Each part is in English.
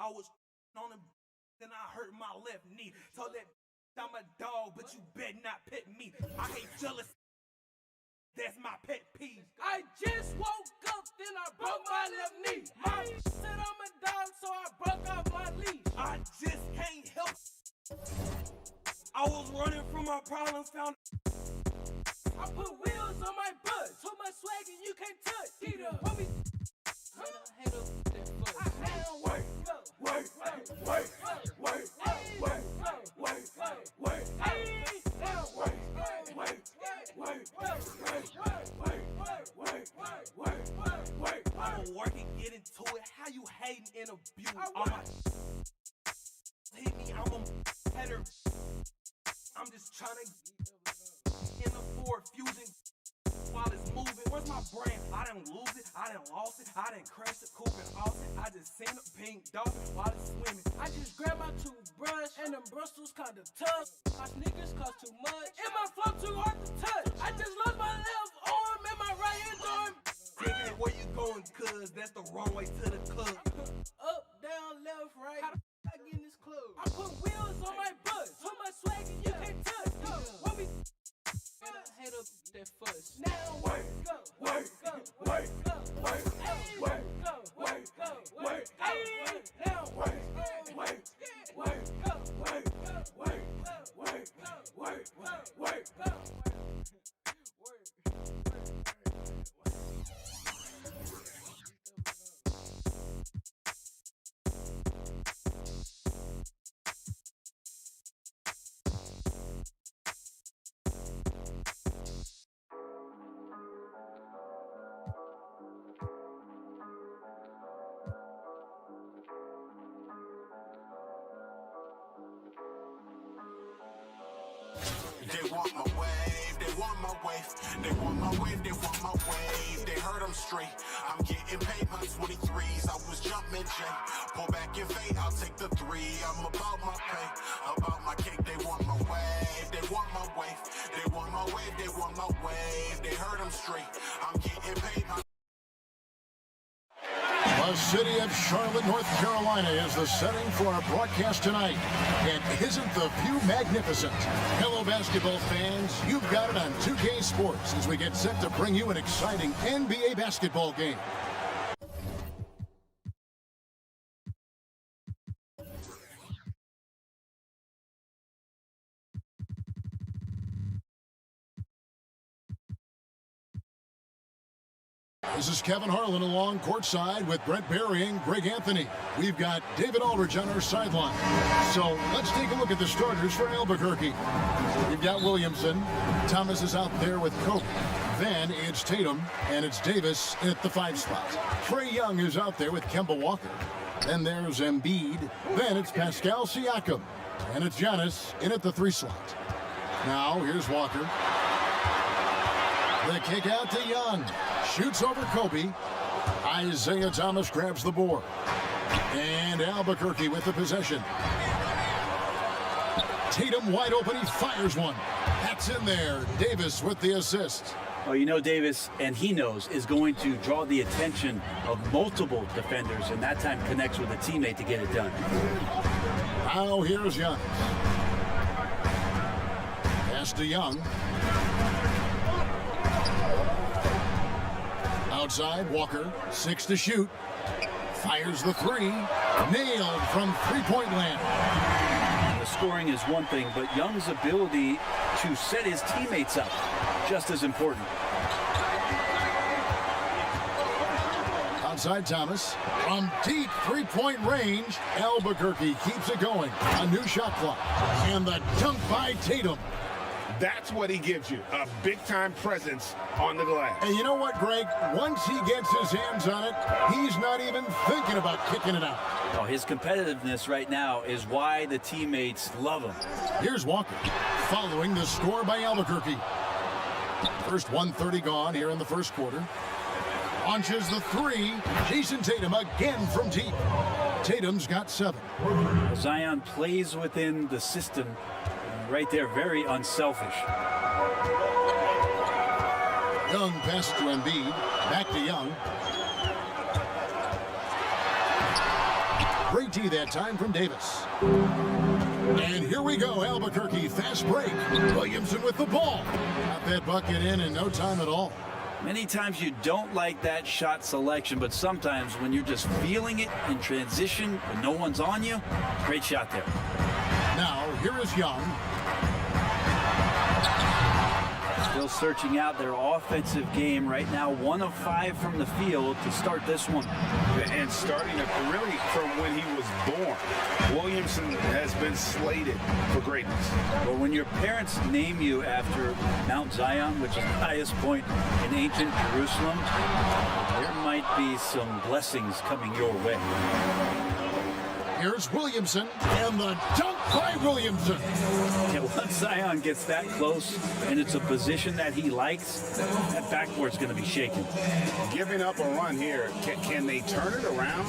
I was on him, then I hurt my left knee. Told that I'm a dog, but you better not pet me. I hate jealous. That's my pet peeve. I just woke up, then I broke my left knee. My said I'm a dog, so I broke off my leash. I just can't help. I was running from my problems, found. I put wheels on my butt, so much swag and you can't touch. Get up, homie. I'ma work and get into it. How you hating in a view? All my hit me, I'm a header. I'm just trying to in the Ford Fusion while it's moving. Where's my brand? I didn't lose it, I didn't lost it, I didn't crash the coupe in Austin. I just seen a pink dolphin while it's swimming. I just grabbed my toothbrush and them bristles kinda tough. My sneakers cost too much and my flow too hard to touch. I just lost my left arm and my right hand arm. Thinking where you going, cuz that's the wrong way to the club. Up, down, left, right. How the f I get in this club? I put wheels on my butt, so much swag and you can't touch. Want me head up that fuss. Now work, go, work, go, work, go, work, work, go, work, go, work, now work, work, work, go, work, work, work, work, work, go. They want my wave, they want my wave, they want my wave, they want my wave. They heard I'm straight, I'm getting paid my 23s. I was jumping J, pull back and fade, I'll take the 3. I'm about my pay, about my cake. They want my wave, they want my wave, they want my wave, they want my wave. They heard I'm straight, I'm getting paid my. The city of Charlotte, North Carolina is the setting for our broadcast tonight. And isn't the view magnificent? Hello, basketball fans. You've got it on 2K Sports as we get set to bring you an exciting NBA basketball game. This is Kevin Harlan along courtside with Brent Barry and Greg Anthony. We've got David Aldridge on our sideline. So let's take a look at the starters for Albuquerque. We've got Williamson. Thomas is out there with Kobe. Then it's Tatum, and it's Davis at the 5 spot. Trae Young is out there with Kemba Walker. Then there's Embiid. Then it's Pascal Siakam. And it's Giannis in at the 3 slot. Now here's Walker. The kick out to Young. Shoots over Kobe. Isaiah Thomas grabs the board. And Albuquerque with the possession. Tatum wide open. He fires one. That's in there. Davis with the assist. Well, you know, Davis, and he knows, is going to draw the attention of multiple defenders, and that time connects with a teammate to get it done. Now here's Young. Pass to Young. Outside, Walker, 6 to shoot. Fires the 3. Nailed from three-point land. The scoring is one thing, but Young's ability to set his teammates up, just as important. Outside Thomas. From deep three-point range, Albuquerque keeps it going. A new shot clock. And the dunk by Tatum. That's what he gives you, a big-time presence on the glass. And you know what, Greg? Once he gets his hands on it, he's not even thinking about kicking it out. Oh, his competitiveness right now is why the teammates love him. Here's Walker, following the score by Albuquerque. First 1:30 gone here in the first quarter. Launches the 3. Jason Tatum again from deep. Tatum's got 7. Zion plays within the system. Right there, very unselfish. Young pass to Embiid. Back to Young. Great PAT that time from Davis. And here we go, Albuquerque, fast break. Williamson with the ball. Got that bucket in no time at all. Many times you don't like that shot selection, but sometimes when you're just feeling it in transition when no one's on you, great shot there. Now, here is Young. Still searching out their offensive game right now. 1 of 5 from the field to start this one. And starting really from when he was born, Williamson has been slated for greatness. Well, when your parents name you after Mount Zion, which is the highest point in ancient Jerusalem, there might be some blessings coming your way. Here's Williamson, and the dunk by Williamson. Yeah, once Zion gets that close, and it's a position that he likes, that backboard's going to be shaking. Giving up a run here, can they turn it around?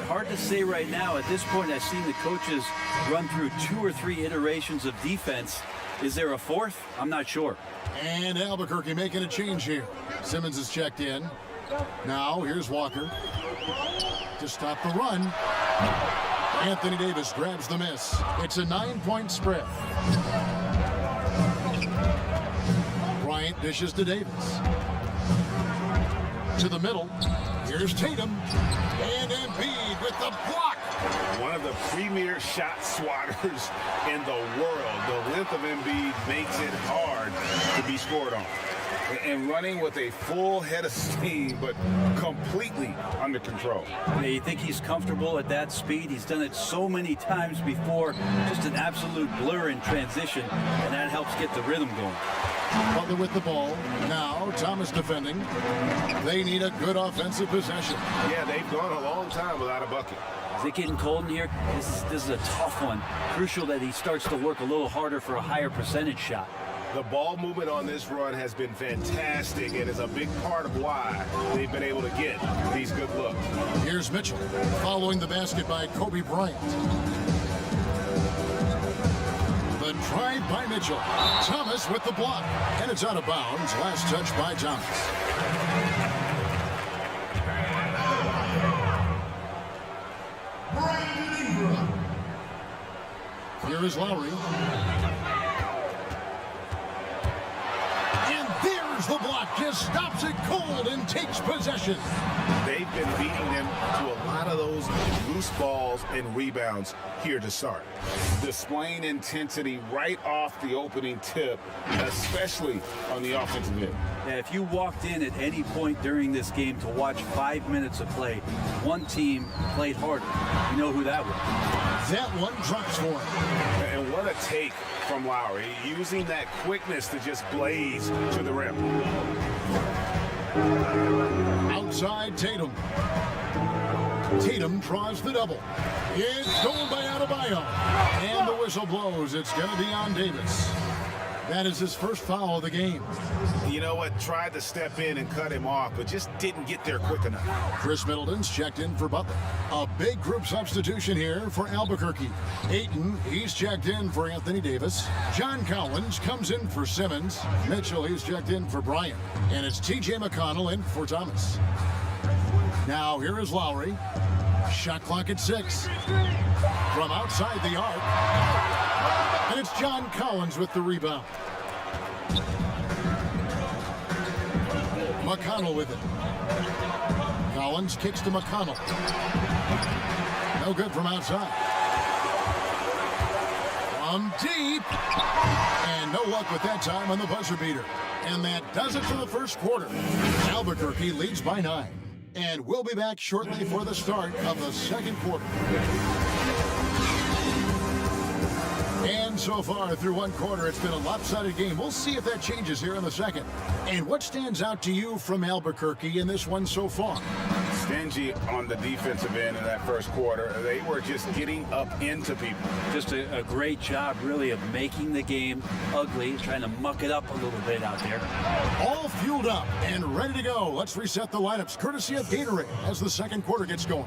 Hard to say right now. At this point, I've seen the coaches run through 2 or 3 iterations of defense. Is there a fourth? I'm not sure. And Albuquerque making a change here. Simmons is checked in. Now, here's Walker to stop the run. Anthony Davis grabs the miss. It's a 9-point spread. Bryant dishes to Davis. To the middle. Here's Tatum. And Embiid with the block. One of the premier shot swatters in the world. The length of Embiid makes it hard to be scored on. And running with a full head of steam, but completely under control. Yeah, you think he's comfortable at that speed? He's done it so many times before. Just an absolute blur in transition, and that helps get the rhythm going. Butler with the ball. Now Thomas defending. They need a good offensive possession. Yeah, they've gone a long time without a bucket. Is it getting cold in here? This is a tough one. Crucial that he starts to work a little harder for a higher percentage shot. The ball movement on this run has been fantastic and is a big part of why they've been able to get these good looks. Here's Mitchell following the basket by Kobe Bryant. The drive by Mitchell. Thomas with the block. And it's out of bounds. Last touch by Thomas. Here is Lowry. The block just stops it cold and takes possession. They've been beating them to a lot of those loose balls and rebounds here to start. Displaying intensity right off the opening tip, especially on the offensive end. Yeah, if you walked in at any point during this game to watch 5 minutes of play, one team played harder. You know who that was. That one drops for him. And what a take from Lowry, using that quickness to just blaze to the rim. Outside Tatum. Tatum draws the double. It's stolen by Adebayo. And the whistle blows. It's going to be on Davis. That is his first foul of the game. You know what? Tried to step in and cut him off, but just didn't get there quick enough. Chris Middleton's checked in for Butler. A big group substitution here for Albuquerque. Ayton, he's checked in for Anthony Davis. John Collins comes in for Simmons. Mitchell, he's checked in for Bryant. And it's T.J. McConnell in for Thomas. Now, here is Lowry. Shot clock at 6. From outside the arc. And it's John Collins with the rebound. McConnell with it. Collins kicks to McConnell. No good from outside. From deep. And no luck with that time on the buzzer beater. And that does it for the first quarter. Albuquerque leads by 9. And we'll be back shortly for the start of the second quarter. And so far through one quarter, it's been a lopsided game. We'll see if that changes here in the second. And what stands out to you from Albuquerque in this one so far? Stingy on the defensive end in that first quarter. They were just getting up into people. Just a great job, really, of making the game ugly, trying to muck it up a little bit out there. All fueled up and ready to go. Let's reset the lineups, courtesy of Gatorade, as the second quarter gets going.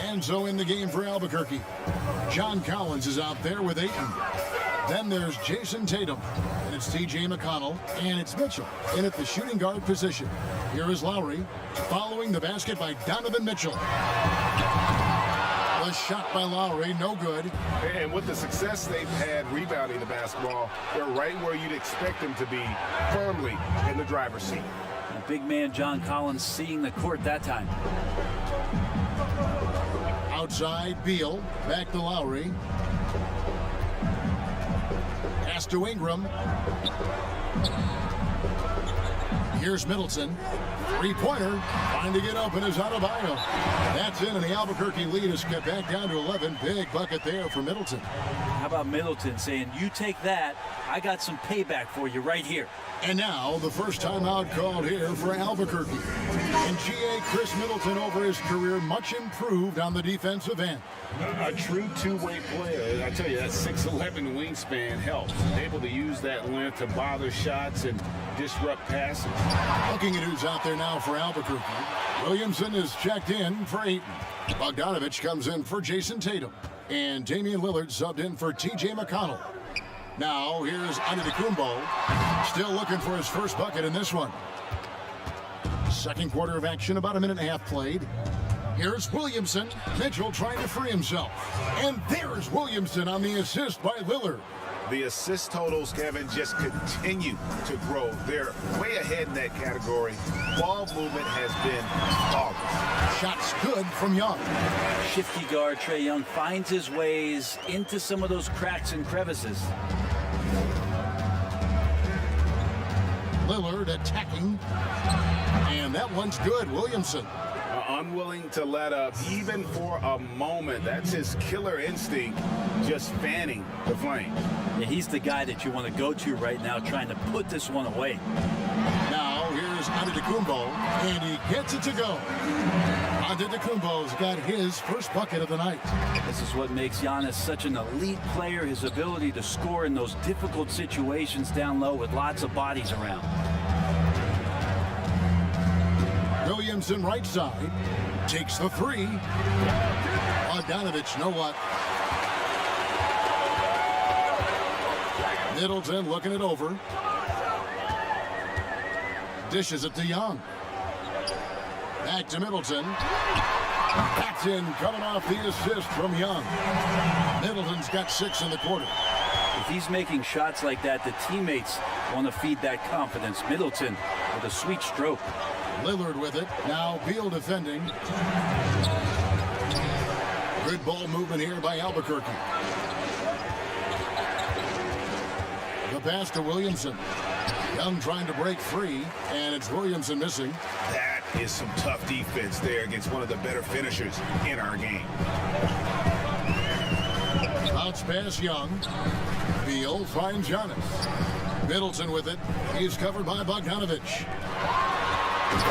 And so in the game for Albuquerque, John Collins is out there with Ayton. Then there's Jason Tatum, and it's T.J. McConnell, and it's Mitchell in at the shooting guard position. Here is Lowry, following the basket by Donovan Mitchell. The shot by Lowry, no good. And with the success they've had rebounding the basketball, they're right where you'd expect them to be, firmly in the driver's seat. The big man John Collins seeing the court that time. Outside, Beal. Back to Lowry. Pass to Ingram. Here's Middleton. Three-pointer. Trying to get open is Adebayo. That's in, and the Albuquerque lead is cut back down to 11. Big bucket there for Middleton. How about Middleton saying, you take that, I got some payback for you right here. And now, the first timeout called here for Albuquerque. And G.A. Chris Middleton, over his career, much improved on the defensive end. A true two-way player. I tell you, that 6'11" wingspan helps. Able to use that length to bother shots and disrupt passes. Looking at who's out there now for Albuquerque. Williamson is checked in for Ayton. Bogdanovich comes in for Jason Tatum. And Damian Lillard subbed in for T.J. McConnell. Now, here's Antetokounmpo, still looking for his first bucket in this one. Second quarter of action, about a minute and a half played. Here's Williamson. Mitchell trying to free himself. And there's Williamson on the assist by Lillard. The assist totals, Kevin, just continue to grow. They're way ahead in that category. Ball movement has been flawless. Shots good from Young. Shifty guard Trae Young finds his ways into some of those cracks and crevices. Lillard attacking. And that one's good. Williamson. Unwilling to let up even for a moment. That's his killer instinct, just fanning the flame. Yeah, he's the guy that you want to go to right now, trying to put this one away. Now here's Antetokounmpo, and he gets it to go. Antetokounmpo's got his first bucket of the night. This is what makes Giannis such an elite player, his ability to score in those difficult situations down low with lots of bodies around. Williamson right side, takes the three. Bogdanovich, no luck. Middleton looking it over. Dishes it to Young. Back to Middleton. That's in, coming off the assist from Young. Middleton's got 6 in the quarter. If he's making shots like that, the teammates want to feed that confidence. Middleton with a sweet stroke. Lillard with it. Now Beal defending. Good ball movement here by Albuquerque. The pass to Williamson. Young trying to break free, and it's Williamson missing. That is some tough defense there against one of the better finishers in our game. Bounce pass Young. Beal finds Giannis. Middleton with it. He's covered by Bogdanovich.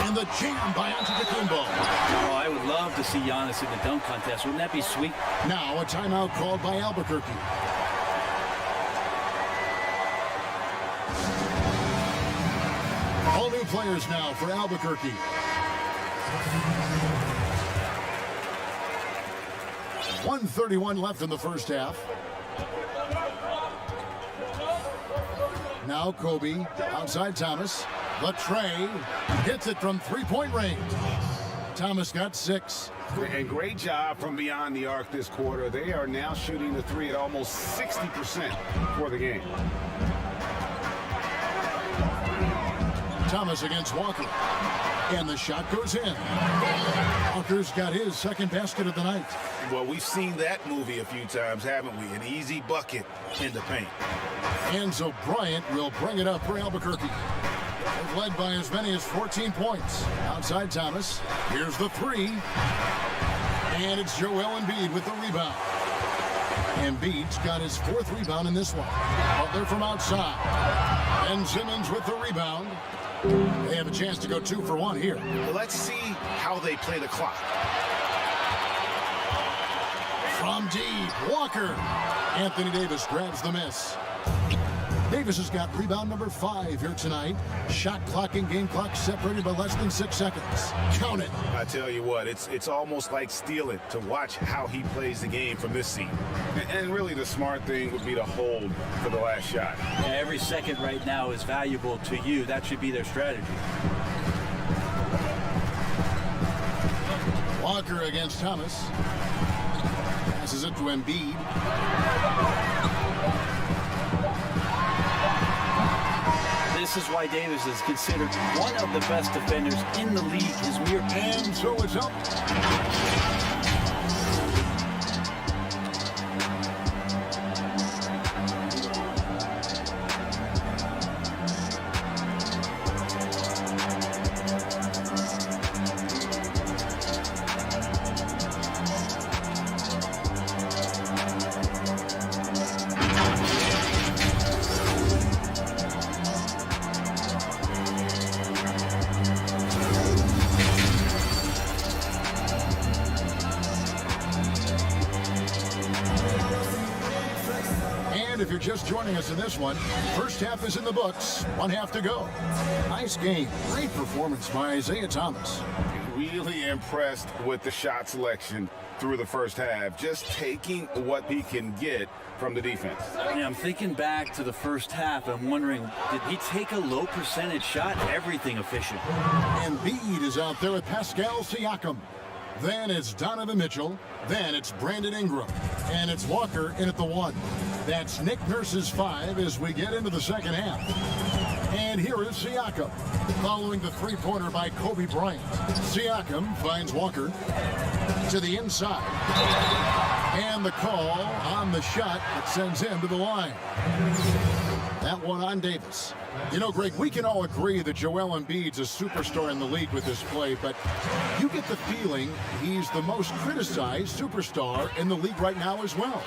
And the jam by Antetokounmpo. Oh, I would love to see Giannis in the dunk contest. Wouldn't that be sweet? Now a timeout called by Albuquerque. All new players now for Albuquerque. .131 left in the first half. Now Kobe outside Thomas. But Trae hits it from three-point range. Thomas got 6. And great job from beyond the arc this quarter. They are now shooting the three at almost 60% for the game. Thomas against Walker. And the shot goes in. Walker's got his second basket of the night. Well, we've seen that movie a few times, haven't we? An easy bucket in the paint. Enzo Bryant will bring it up for Albuquerque. They've led by as many as 14 points. Outside Thomas. Here's the three. And it's Joel Embiid with the rebound. Embiid's got his 4th rebound in this one. Butler from outside. Ben Simmons with the rebound. They have a chance to go 2 for 1 here. Let's see how they play the clock. From deep, Walker. Anthony Davis grabs the miss. Davis has got rebound number 5 here tonight. Shot clock and game clock separated by less than 6 seconds. Count it. I tell you what, it's almost like stealing to watch how he plays the game from this seat. And really the smart thing would be to hold for the last shot. Yeah, every second right now is valuable to you. That should be their strategy. Walker against Thomas. Passes it to Embiid. This is why Davis is considered one of the best defenders in the league. His mere And so it's up. If you're just joining us in this one, first half is in the books, one half to go. Nice game, great performance by Isaiah Thomas. Really impressed with the shot selection through the first half, just taking what he can get from the defense. Yeah, I'm thinking back to the first half. I'm wondering, did he take a low percentage shot? Everything efficient. Embiid is out there with Pascal Siakam. Then it's Donovan Mitchell. Then it's Brandon Ingram. And it's Walker in at the 1. That's Nick Nurse's 5 as we get into the second half. And here is Siakam, following the three-pointer by Kobe Bryant. Siakam finds Walker to the inside. And the call on the shot that sends him to the line. That one on Davis. You know, Greg, we can all agree that Joel Embiid's a superstar in the league with this play, but you get the feeling he's the most criticized superstar in the league right now as well.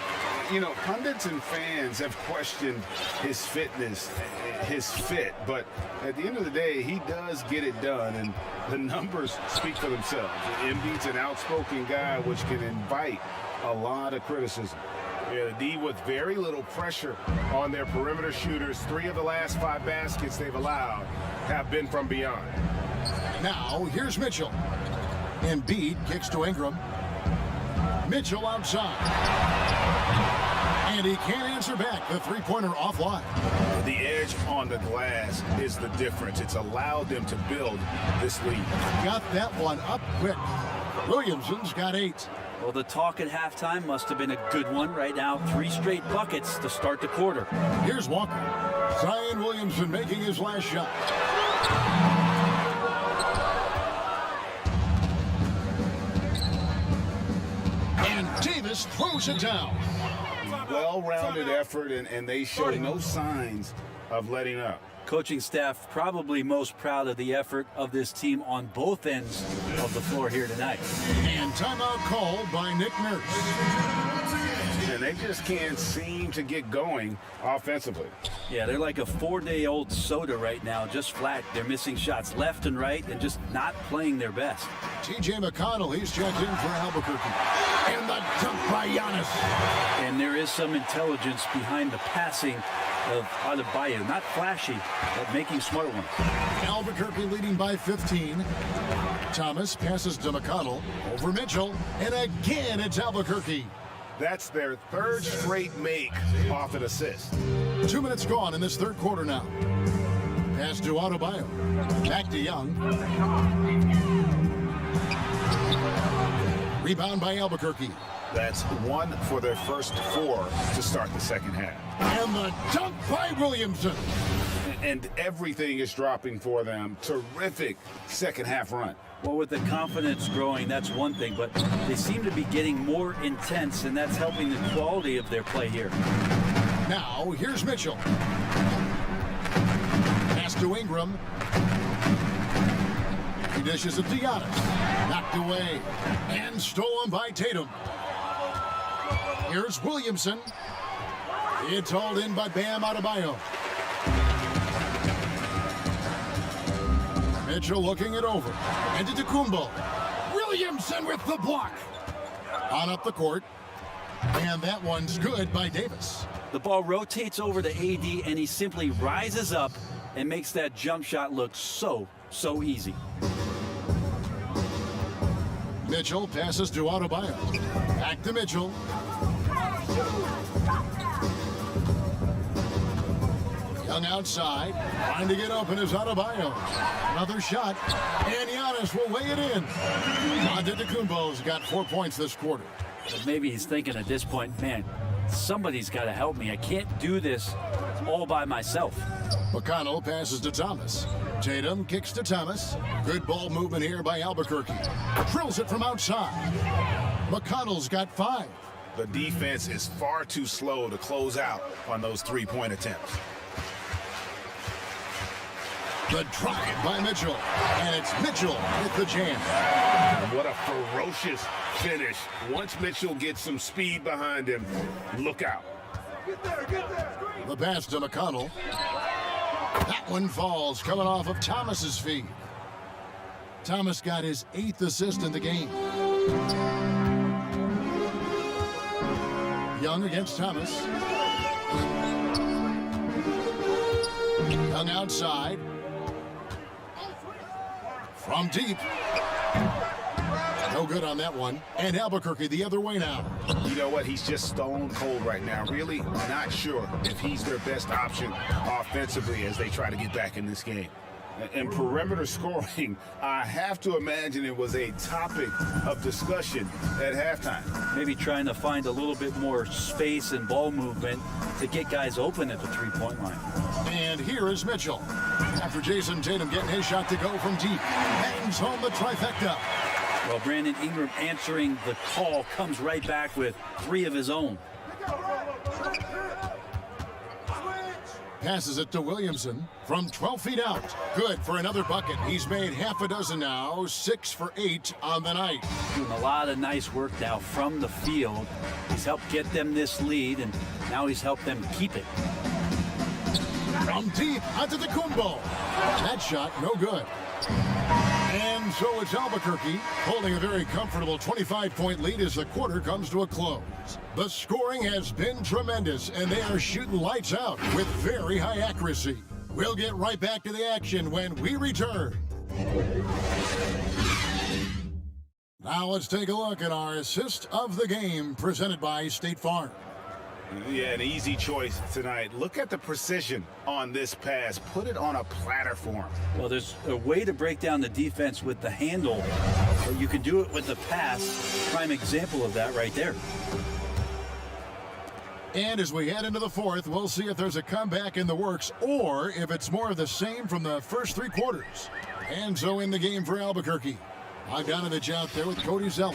You know, pundits and fans have questioned his fitness, his fit, but at the end of the day, he does get it done, and the numbers speak for themselves. Embiid's an outspoken guy, which can invite a lot of criticism. Yeah, the D with very little pressure on their perimeter shooters. 3 of the last 5 baskets they've allowed have been from beyond. Now, here's Mitchell. Embiid kicks to Ingram. Mitchell outside. And he can't answer back. The three-pointer offline. The edge on the glass is the difference. It's allowed them to build this lead. Got that one up quick. Williamson's got 8. Well, the talk at halftime must have been a good one. Right now, 3 straight buckets to start the quarter. Here's Walker. Zion Williamson making his last shot. And Davis throws it down. Well-rounded effort, and they show no signs of letting up. Coaching staff probably most proud of the effort of this team on both ends of the floor here tonight. And timeout called by Nick Nurse. And they just can't seem to get going offensively. Yeah, they're like a 4-day-old soda right now, just flat. They're missing shots left and right and just not playing their best. T.J. McConnell, he's checked in for Albuquerque. And the dunk by Giannis. And there is some intelligence behind the passing of Adebayo. Not flashy, but making smart ones. Albuquerque leading by 15. Thomas passes to McConnell over Mitchell. And again, it's Albuquerque. That's their 3rd straight make off an assist. 2 minutes gone in this third quarter now. Pass to Adebayo. Back to Young. Rebound by Albuquerque. That's 1 for their first 4 to start the second half. And the dunk by Williamson. And everything is dropping for them. Terrific second half run. Well, with the confidence growing, that's one thing, but they seem to be getting more intense, and that's helping the quality of their play here. Now, here's Mitchell. Pass to Ingram. He dishes it to Giannis. Knocked away and stolen by Tatum. Here's Williamson. It's hauled in by Bam Adebayo. Mitchell looking it over. And to Tacumbo. Williamson with the block. On up the court. And that one's good by Davis. The ball rotates over to AD, and he simply rises up and makes that jump shot look so easy. Mitchell passes to Adebayo. Back to Mitchell. Young outside. Trying to get open is Adebayo. Another shot. And Giannis will lay it in. Antetokounmpo's got 4 points this quarter. But maybe he's thinking at this point, man, somebody's got to help me. I can't do this all by myself. McConnell passes to Thomas. Tatum kicks to Thomas. Good ball movement here by Albuquerque. Drills it from outside. McConnell's got 5. The defense is far too slow to close out on those three-point attempts. The drive by Mitchell. And it's Mitchell with the jam. What a ferocious finish. Once Mitchell gets some speed behind him, look out. The pass to McConnell. That one falls, coming off of Thomas's feet. Thomas got his 8th assist in the game. Young against Thomas. Young outside. From deep. No good on that one. And Albuquerque the other way now. You know what? He's just stone cold right now. Really not sure if he's their best option offensively as they try to get back in this game. And perimeter scoring, I have to imagine it was a topic of discussion at halftime. Maybe trying to find a little bit more space and ball movement to get guys open at the three-point line. And here is Mitchell. After Jason Tatum getting his shot to go from deep. Bangs home the trifecta. Well, Brandon Ingram answering the call comes right back with 3 of his own. Passes it to Williamson from 12 feet out. Good for another bucket. He's made half a dozen now, 6 for 8 on the night. Doing a lot of nice work now from the field. He's helped get them this lead, and now he's helped them keep it. From deep, onto the Kumbo. That shot, no good. And so it's Albuquerque holding a very comfortable 25-point lead as the quarter comes to a close. The scoring has been tremendous, and they are shooting lights out with very high accuracy. We'll get right back to the action when we return. Now let's take a look at our assist of the game presented by State Farm. Yeah, an easy choice tonight. Look at the precision on this pass. Put it on a platter for him. Well, there's a way to break down the defense with the handle, but you can do it with the pass. Prime example of that right there. And as we head into the fourth, we'll see if there's a comeback in the works or if it's more of the same from the first 3 quarters. And so in the game for Albuquerque. Bogdanovich out there with Cody Zeller.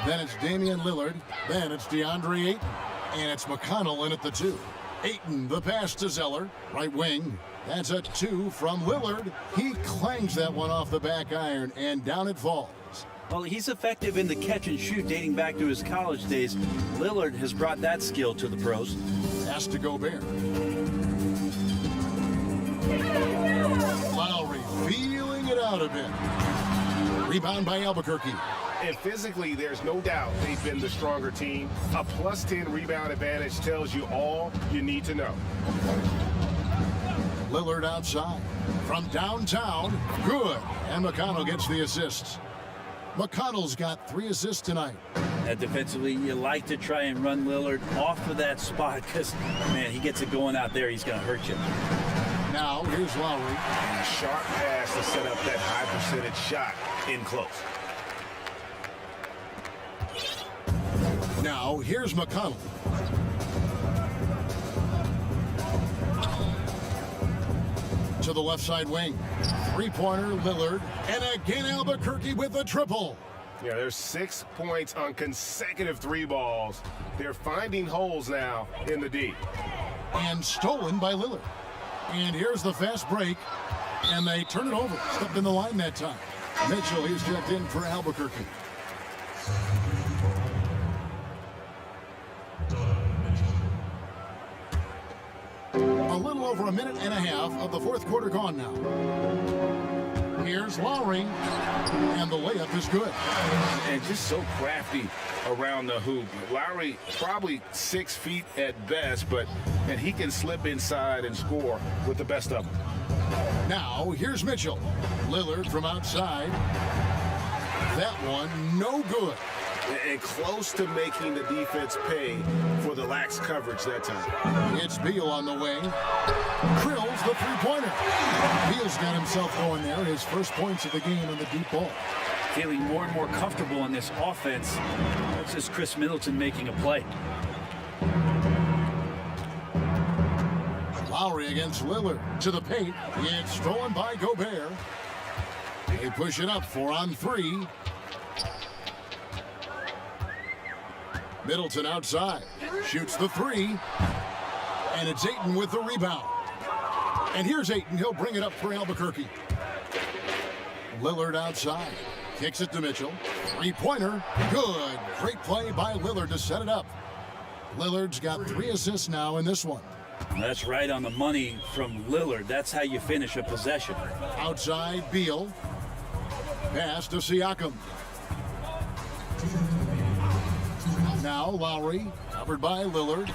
Then it's Damian Lillard. Then it's DeAndre Ayton. And it's McConnell in at the 2. Ayton, the pass to Zeller, right wing. That's a 2 from Lillard. He clangs that one off the back iron, and down it falls. Well, he's effective in the catch and shoot dating back to his college days. Lillard has brought that skill to the pros. Pass to Gobert. Lowry feeling it out a bit. Rebound by Albuquerque. And physically, there's no doubt they've been the stronger team. A +10 rebound advantage tells you all you need to know. Lillard outside. From downtown, good. And McConnell gets the assists. McConnell's got 3 assists tonight. Defensively, you like to try and run Lillard off of that spot because, man, he gets it going out there, he's going to hurt you. Now, here's Lowry. And a sharp pass to set up that high percentage shot in close. Now, here's McConnell. To the left side wing. 3-pointer, Lillard. And again, Albuquerque with a triple. Yeah, there's 6 points on consecutive 3 balls. They're finding holes now in the D. And stolen by Lillard. And here's the fast break. And they turn it over. Stepped in the line that time. Mitchell, he's checked in for Albuquerque. A little over a minute and a half of the fourth quarter gone now. Here's Lowry, and the layup is good. And just so crafty around the hoop. Lowry probably 6 feet at best, and he can slip inside and score with the best of them. Now, here's Mitchell. Lillard from outside. That one, no good. And close to making the defense pay for the lax coverage that time. It's Beal on the way. Drills the 3-pointer. Beal's got himself going there. His first points of the game on the deep ball. feeling more and more comfortable in this offense. That's just Chris Middleton making a play. Lowry against Lillard to the paint. It's stolen by Gobert. They push it up 4-on-3. Middleton outside. Shoots the three. And it's Ayton with the rebound. And here's Ayton. He'll bring it up for Albuquerque. Lillard outside. Kicks it to Mitchell. Three-pointer. Good. Great play by Lillard to set it up. Lillard's got 3 assists now in this one. That's right on the money from Lillard. That's how you finish a possession. Outside, Beal. Pass to Siakam. Now Lowry, covered by Lillard.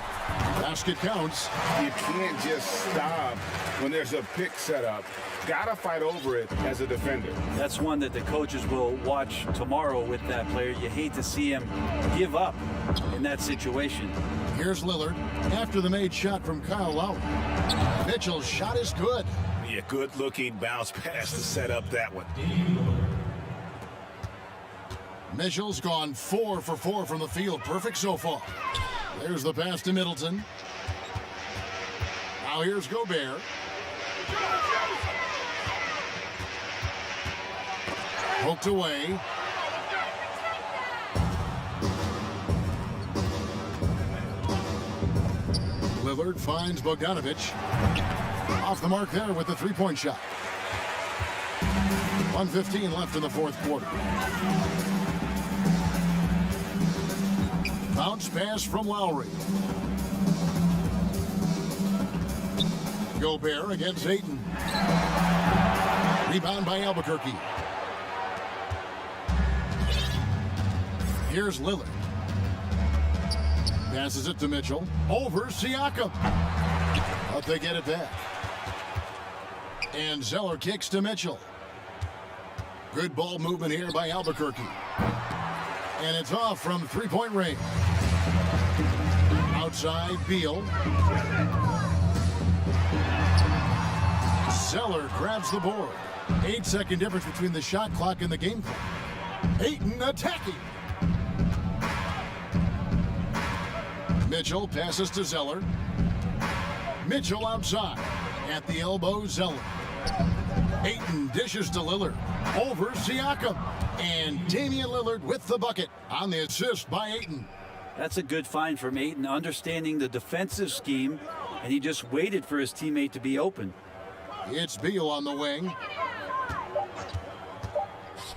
Basket counts. You can't just stop when there's a pick set up. Gotta fight over it as a defender. That's one that the coaches will watch tomorrow with that player. You hate to see him give up in that situation. Here's Lillard after the made shot from Kyle Lowry. Mitchell's shot is good. Yeah, good-looking bounce pass to set up that one. Mitchell's gone 4 for 4 from the field. Perfect so far. There's the pass to Middleton. Now here's Gobert. Poked away. Lillard finds Bogdanovic. Off the mark there with the three-point shot. 1:15 left in the fourth quarter. Bounce pass from Lowry. Gobert against Ayton. Rebound by Albuquerque. Here's Lillard. Passes it to Mitchell. Over Siakam. But they get it back. And Zeller kicks to Mitchell. Good ball movement here by Albuquerque. And it's off from three-point range. Outside, Beal. Zeller grabs the board. 8-second difference between the shot clock and the game clock. Ayton attacking. Mitchell passes to Zeller. Mitchell outside. At the elbow, Zeller. Ayton dishes to Lillard. Over Siakam. And Damian Lillard with the bucket on the assist by Ayton. That's a good find from Ayton, understanding the defensive scheme, and he just waited for his teammate to be open. It's Beal on the wing.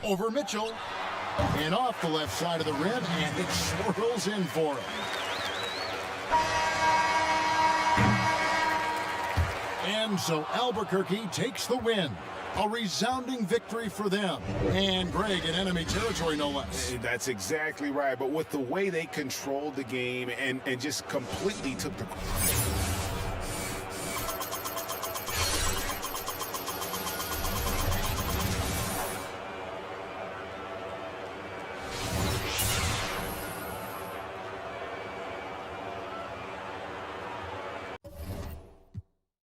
Over Mitchell. And off the left side of the rim, and it swirls in for him. And so Albuquerque takes the win. A resounding victory for them. And Greg in enemy territory, no less. That's exactly right. But with the way they controlled the game and just completely took the...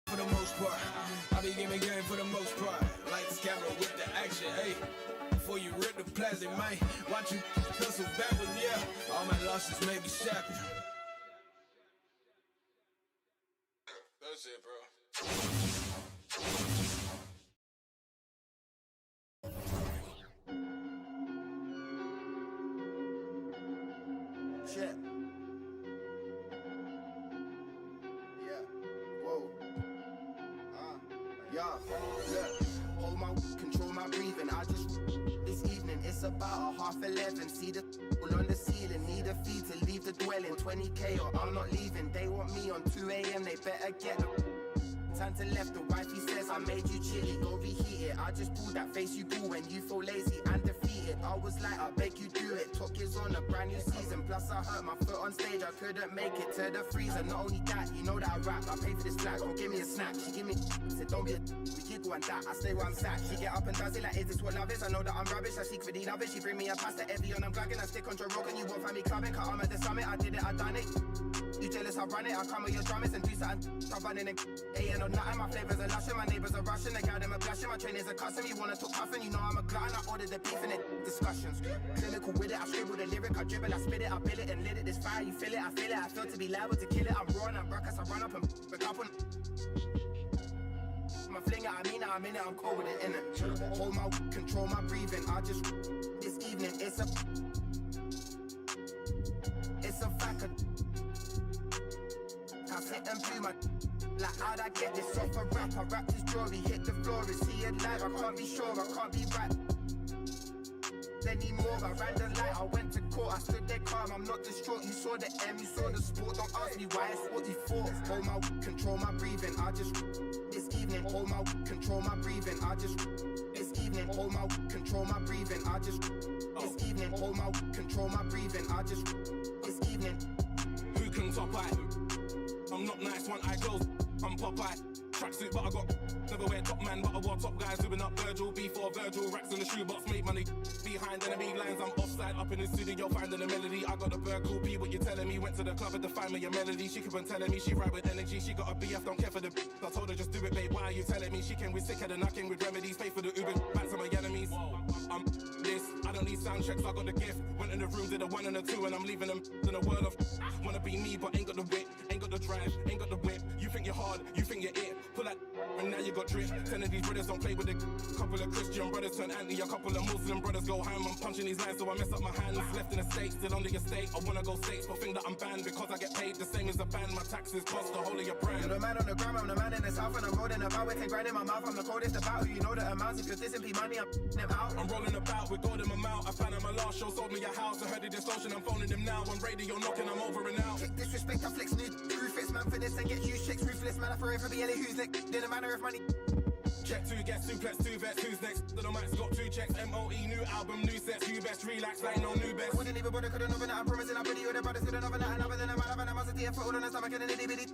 For the most part, I be giving game for the most part. Lights, camera with the action, hey. Before you rip the plastic, man. Watch you hustle backwards, yeah. All my losses may be shackled. That's it, bro. Shit. Yeah. Whoa. Yeah. Look. Hold my control my breathing. I just this evening. It's about 11:30. See the on the ceiling. Need a fee to leave the dwelling. 20K or I'm not leaving. They want me on 2 a.m. They better get them. Tanta left, the wifey says I made you chilly, go reheat it. I just pulled that face you do when you feel lazy and defeated. I was like, I beg you do it. Talk is on a brand new season. Plus I hurt my foot on stage, I couldn't make it to the freezer. Not only that, you know that I rap, I pay for this flag. Don't give me a snack, she give me said don't be a we giggle and that. I stay where I'm sat. She get up and does it like, is this what love is? I know that I'm rubbish, I secretly love it. She bring me a pasta Evian, I'm plugging. I stick on Joe Rogan, you won't find me clubbing. Cause I'm at the summit, I did it, I done it. You jealous how I run it. I come with your drummers and do something. I'm running and eating or nothing. My flavors are lushing. My neighbors are rushing. The girl them are blushing. My trainers are cussing. You wanna talk puffin'? You know I'm a glutton. I ordered the beef in it. Discussions. Clinical with it. I scribble the lyric. I dribble. I spit it. I bill it and lit it. This fire, you feel it. I feel it. I feel to be liable to kill it. I'm raw and I'm ruckus. I run up and pick up on. My flinger, I mean it, I'm in it, I'm cold with it, innit? Hold my, control my breathing. I just, this evening, it's a fact. I sit and blew my, like how'd I get this off a rap? I rap this jewelry, hit the floor, is he alive? I can't be sure, I can't be right anymore. I ran the light, I went to court, I stood there calm, I'm not distraught. You saw the M, you saw the sport, don't ask me why, it's what you thought. Hold my, control my breathing. I just, this evening, hold my, control my breathing. I just, this evening, hold my, control my breathing. I just, this evening, hold my, control my breathing. I just, this evening. Who can top I? I'm not nice, one eye closed, I'm Popeye. Tracksuit, but I got never wear top man, but I wore top guys. Doing up Virgil, before Virgil, racks in the shoebox, make money. Behind enemy lines, I'm offside, up in the studio, finding a melody. I got the bird, cool B, what you telling me? Went to the club and defined me a melody. She keep on telling me she ride with energy. She got a BF, don't care for the I told her just do it, babe. Why are you telling me? She came with sicker than I came with remedies. Pay for the Uber, back to my enemies. I'm this, I don't need sound checks, I got the gift. Went in the room, did a 1 and a 2, and I'm leaving them in a world of wanna be me, but ain't got the wit, ain't got the drive, ain't got the whip. You think you're hard, you think you're it. Pull out and now you got drip. 10 of these brothers don't play with a couple of Christian brothers turn anti, a couple of Muslim brothers go ham. I'm punching these lines so I mess up my hands. Left in the States, still under your state. I wanna go States, but think that I'm banned because I get paid the same as a band. My taxes cost the whole of your brand. You're the man on the ground, I'm the man in the south, and I'm rolling about with 10 grand in my mouth. I'm the coldest about who you know the amounts. If you're dissing P money, I'm them out. I'm rolling about with gold in my mouth. I found out my last show sold me a house. I heard the distortion, I'm phoning them now. On radio knocking, I'm over and out. Kick disrespect, I flex new ruthless man for this and get huge checks. Ruthless man, I forever be Ellie who's next. Didn't matter if money. Check 2, get suplex, 2 vets, who's next? The mic's got 2 checks, MOE, new album, new sets, you best relax, like no new best. Wouldn't even bother, couldn't open it, I'm promising I'm pretty. Or the brothers couldn't open it, another than a man of animosity. I put all on the stomach and an itty bitty.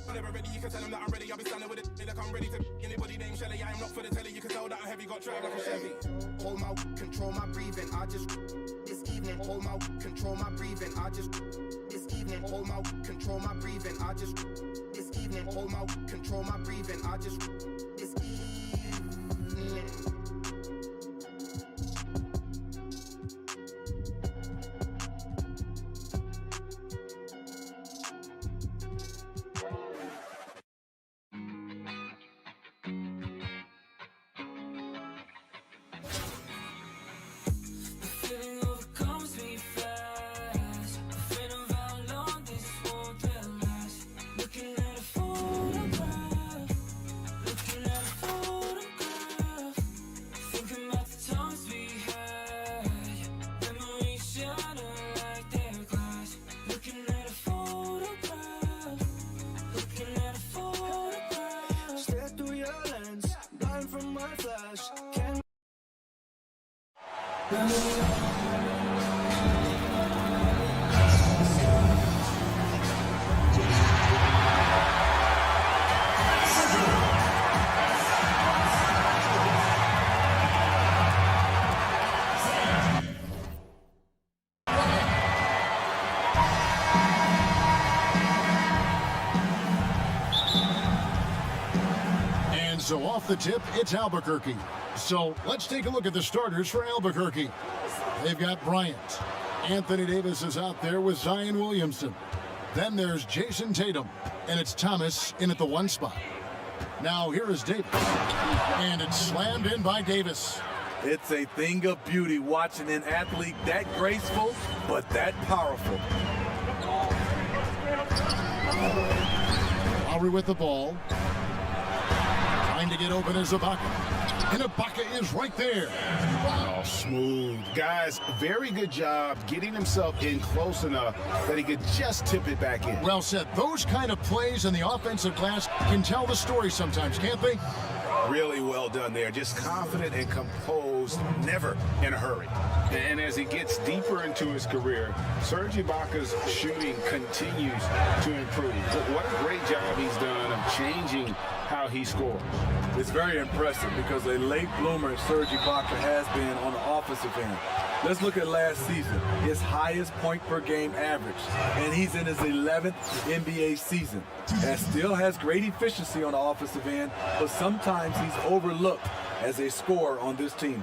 Whenever ready, you can tell them that I'm ready. I'll be standing with it, like I'm ready to anybody named Shelly. I am not for the telly, you can tell that I'm heavy, got drive like a Chevy. Hold my, control my breathing. I just, this evening, hold my, control my breathing. I just, this evening, hold my, control my breathing. I just, this evening, hold my, control my breathing. I just, this evening. So off the tip, it's Albuquerque. So let's take a look at the starters for Albuquerque. They've got Bryant. Anthony Davis is out there with Zion Williamson. Then there's Jason Tatum, and it's Thomas in at the 1 spot. Now here is Davis, and it's slammed in by Davis. It's a thing of beauty watching an athlete that graceful, but that powerful. Lowry with the ball. Trying to get open is Ibaka. And Ibaka is right there. Oh, smooth. Guys, very good job getting himself in close enough that he could just tip it back in. Well said. Those kind of plays in the offensive glass can tell the story sometimes, can't they? Really well done there. Just confident and composed post, never in a hurry. And as he gets deeper into his career, Serge Ibaka's shooting continues to improve. What a great job he's done of changing how he scores. It's very impressive because a late bloomer Serge Ibaka has been on the offensive end. Let's look at last season, his highest point per game average, and he's in his 11th NBA season. And still has great efficiency on the offensive end, but sometimes he's overlooked as a scorer on this team.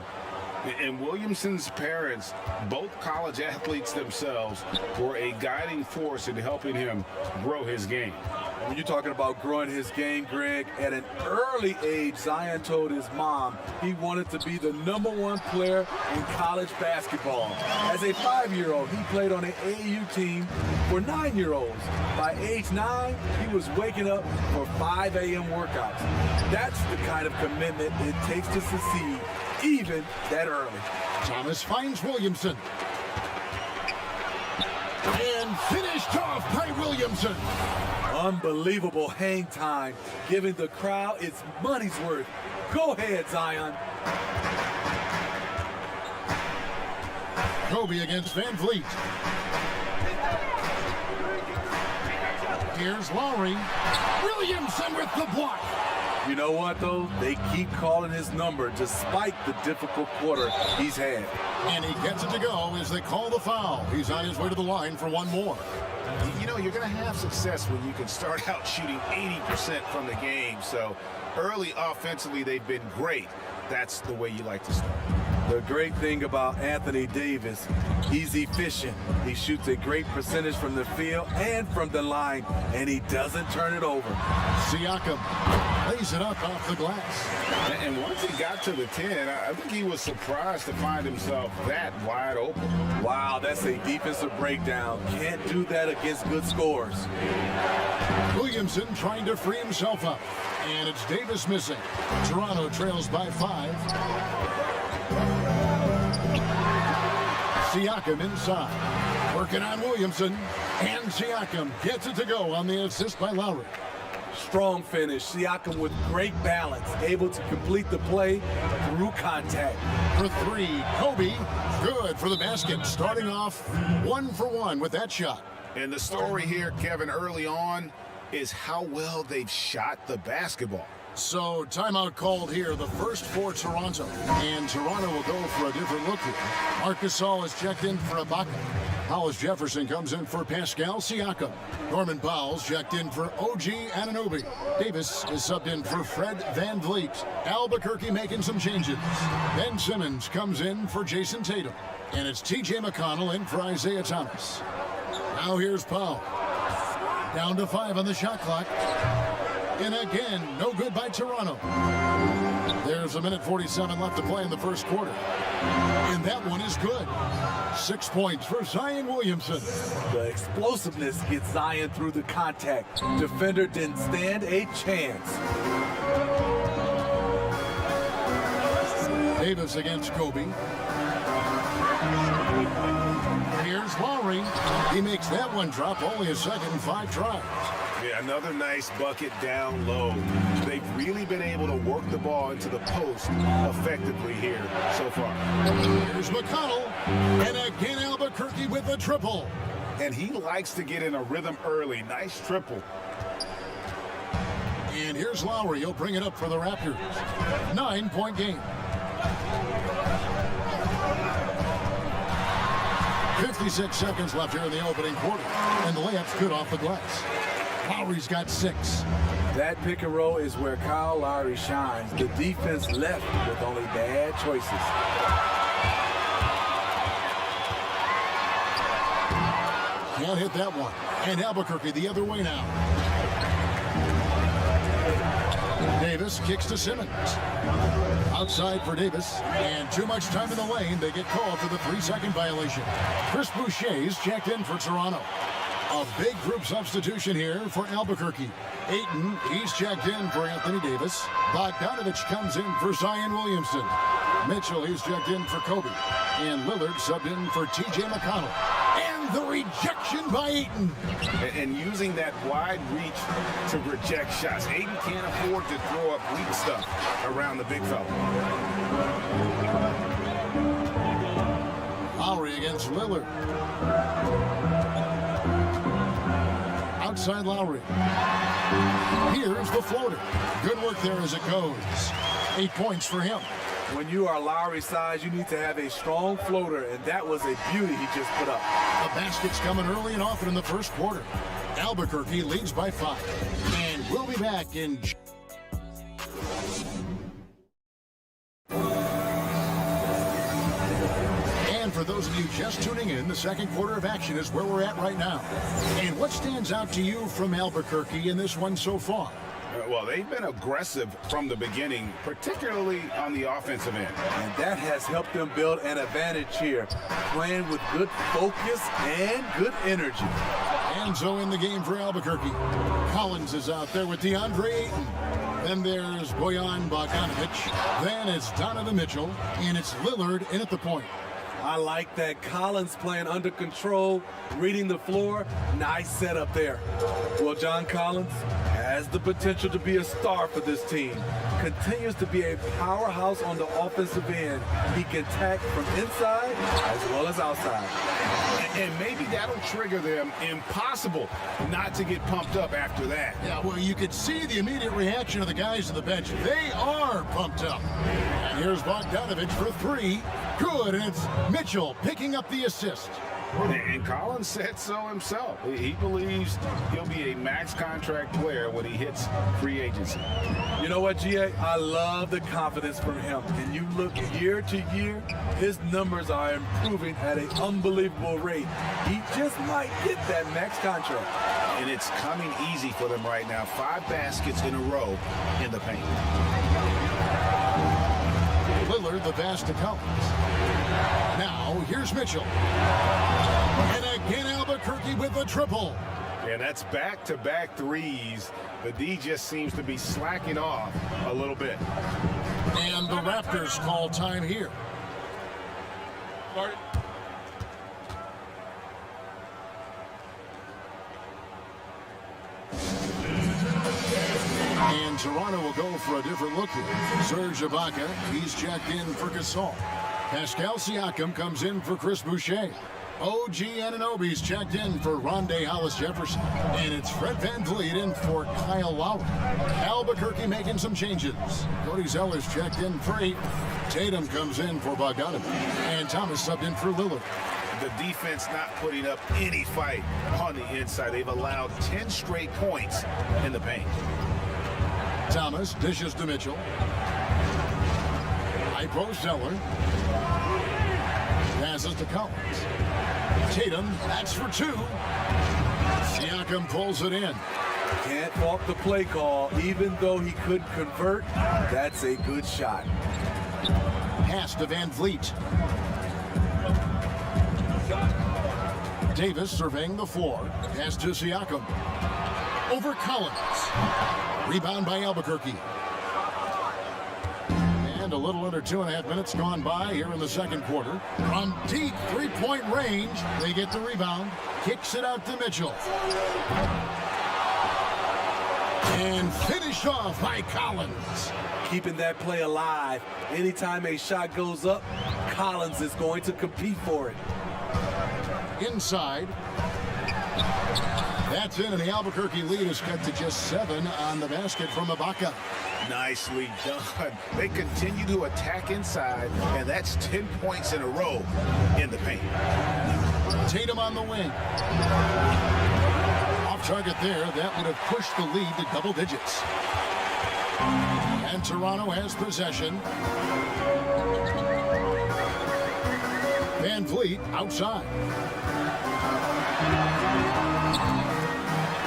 And Williamson's parents, both college athletes themselves, were a guiding force in helping him grow his game. When you're talking about growing his game, Greg, at an early age, Zion told his mom he wanted to be the #1 player in college basketball. As a 5-year-old, he played on an AAU team for 9-year-olds. By age 9, he was waking up for 5 a.m. workouts. That's the kind of commitment it takes to succeed, even that early. Thomas finds Williamson. And finished off by Williamson. Unbelievable hang time, giving the crowd its money's worth. Go ahead, Zion. Kobe against Van Vliet. Here's Lowry. Williamson with the block. You know what, though? They keep calling his number despite the difficult quarter he's had. And he gets it to go as they call the foul. He's on his way to the line for one more. You know, you're going to have success when you can start out shooting 80% from the game. So early offensively, they've been great. That's the way you like to start. The great thing about Anthony Davis, he's efficient. He shoots a great percentage from the field and from the line, and he doesn't turn it over. Siakam lays it up off the glass. And once he got to the 10, I think he was surprised to find himself that wide open. Wow, that's a defensive breakdown. Can't do that against good scores. Williamson trying to free himself up. And it's Davis missing. Toronto trails by 5. Siakam inside. Working on Williamson. And Siakam gets it to go on the assist by Lowry. Strong finish. Siakam with great balance. Able to complete the play through contact. For 3, Kobe. Good for the basket. Starting off 1 for 1 with that shot. And the story here, Kevin, early on, is how well they've shot the basketball. So timeout called here, the first for Toronto. And Toronto will go for a different look here. Marc Gasol is checked in for Ibaka. Hollis Jefferson comes in for Pascal Siakam. Norman Powell's checked in for OG Anunoby. Davis is subbed in for Fred Van Vliet. Albuquerque making some changes. Ben Simmons comes in for Jason Tatum. And it's TJ McConnell in for Isaiah Thomas. Now here's Powell. Down to 5 on the shot clock. And again, no good by Toronto. There's 1:47 left to play in the first quarter. And that one is good. 6 points for Zion Williamson. The explosiveness gets Zion through the contact. Defender didn't stand a chance. Davis against Kobe. Here's Lowry. He makes that one drop, only a second in 5 tries. Yeah, another nice bucket down low. They've really been able to work the ball into the post effectively here so far. Here's McConnell. And again, Albuquerque with a triple. And he likes to get in a rhythm early. Nice triple. And here's Lowry. He'll bring it up for the Raptors. 9-point game. 56 seconds left here in the opening quarter. And the layup's good off the glass. Lowry's got 6. That pick and roll is where Kyle Lowry shines. The defense left with only bad choices. Can't hit that one. And Albuquerque the other way now. Davis kicks to Simmons. Outside for Davis. And too much time in the lane. They get called for the 3-second violation. Chris Boucher's checked in for Toronto. A big group substitution here for Albuquerque. Ayton, he's checked in for Anthony Davis. Bogdanovich comes in for Zion Williamson. Mitchell, he's checked in for Kobe. And Lillard subbed in for TJ McConnell. And the rejection by Ayton. And using that wide reach to reject shots. Ayton can't afford to throw up weak stuff around the big fella. Lowry against Lillard. Outside Lowry. Here's the floater. Good work there as it goes. 8 points for him. When you are Lowry's size, you need to have a strong floater, and that was a beauty he just put up. The basket's coming early and often in the first quarter. Albuquerque leads by 5. And we'll be back in... And for those of you just tuning in, the second quarter of action is where we're at right now. And what stands out to you from Albuquerque in this one so far? Well, they've been aggressive from the beginning, particularly on the offensive end. And that has helped them build an advantage here, playing with good focus and good energy. Enzo in the game for Albuquerque. Collins is out there with DeAndre Ayton. Then there's Bojan Bogdanovic. Then it's Donovan Mitchell. And it's Lillard in at the point. I like that. Collins playing under control, reading the floor. Nice setup there. Well, John Collins has the potential to be a star for this team. Continues to be a powerhouse on the offensive end. He can attack from inside as well as outside. And maybe that'll trigger them. Impossible not to get pumped up after that. Yeah, well, you could see the immediate reaction of the guys on the bench. They are pumped up. And here's Bogdanovic for 3. Good, and it's Mitchell picking up the assist. And Collins said so himself. He believes he'll be a max contract player when he hits free agency. You know what, GA? I love the confidence from him. And you look year to year, his numbers are improving at an unbelievable rate. He just might get that max contract. And it's coming easy for them right now. 5 baskets in a row in the paint. Lillard, the pass to Collins. Now, here's Mitchell. And again, Albuquerque with a triple. And that's back-to-back threes. The D just seems to be slacking off a little bit. And the Raptors call time here. And Toronto will go for a different look here. Serge Ibaka, he's checked in for Gasol. Pascal Siakam comes in for Chris Boucher. OG Anunoby's checked in for Rondae Hollis-Jefferson. And it's Fred VanVleet in for Kyle Lowry. Albuquerque making some changes. Cody Zeller's checked in for 8. Tatum comes in for Bogdanovic. And Thomas subbed in for Lillard. The defense not putting up any fight on the inside. They've allowed 10 straight points in the paint. Thomas dishes to Mitchell. High post Zeller. Passes to Collins. Tatum, that's for 2. Siakam pulls it in. Can't fault the play call. Even though he couldn't convert, that's a good shot. Pass to VanVleet. Davis surveying the floor. Pass to Siakam. Over Collins. Rebound by Albuquerque. And a little under 2.5 minutes gone by here in the second quarter. From deep three-point range, they get the rebound. Kicks it out to Mitchell. And finished off by Collins. Keeping that play alive. Anytime a shot goes up, Collins is going to compete for it. Inside. That's in, and the Albuquerque lead is cut to just 7 on the basket from Ibaka. Nicely done. They continue to attack inside, and that's 10 points in a row in the paint. Tatum on the wing. Off target there. That would have pushed the lead to double digits. And Toronto has possession. VanVleet outside.